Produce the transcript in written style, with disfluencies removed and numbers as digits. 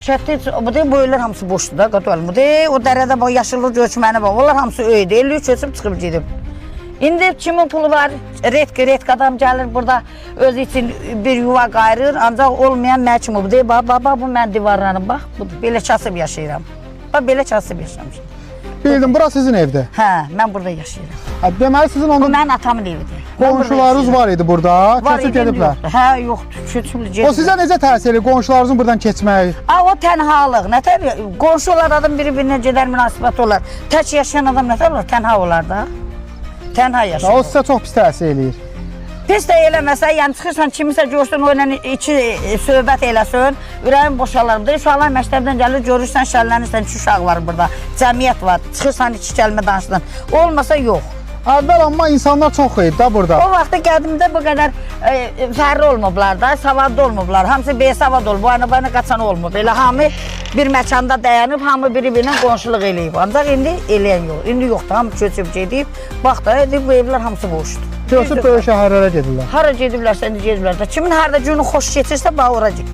Şəhətdə bu evlər hamısı boşdur da, qatvalım. O dərədə bax, yaşıllıq göçməni bax, onlar hamısı öydə, 50 köçüb çıxıb gedib. İndi kimin pulu var, redk adam gəlir burada, öz için bir yuva qayırır, ancaq olmayan mən kimi bu deyir, bax, bu mən divarlarım, bax, belə kasıb yaşayıram. Bax, belə kasıb yaşamışım. Bildim, bura sizin evdir. Hə, mən burada yaşayıram. Deməli sizin Bu onda mənim atamın evidir. qonşularınız var idi burada, keçib gediblər. Hə, yoxdur, köçüb gediblər. O sizə necə təsir edir, qonşularınızın buradan keçməyi? O tənhalıq, nətər, qonşular adam biri-birinə gedər, münasibət olar. Tək yaşayan adam nətər olar, tənha olar da. Tənha yaşayır. O sizə çox pis təsir eləyir. Pis də eləməsə, yəni çıxırsan, kimisə görsən, o ilə iki söhbət eləsin, ürəyin boşalar. Uşaqlar məktəbdən gəlir, görürsən, şəllənirsən, 2 uşaq var burada, cəmiyyət var, çıxırsan, 2 kəlmə danışdın. Olmasa yox. Əvvəl amma insanlar çox idi da burada. O vaxtda qədimdə bu qədər fərri olmublar da, savadlı olmublar. Hamısı besavad olub, bu ana qaçan olmub. Elə hamı bir məkanda dayanıb, hamı biri-birinə qonşuluq eləyib. Ancaq indi eləyən yox. İndi yoxdur, hamı köçüb gedib. Bax da, bu evlər hamısı boşdur. Köçüb böyük şəhərlərə gedirlər. Hara gediblərsə, indi gediblər də. Kimin harada günü xoş keçirsə, bax ora gedir.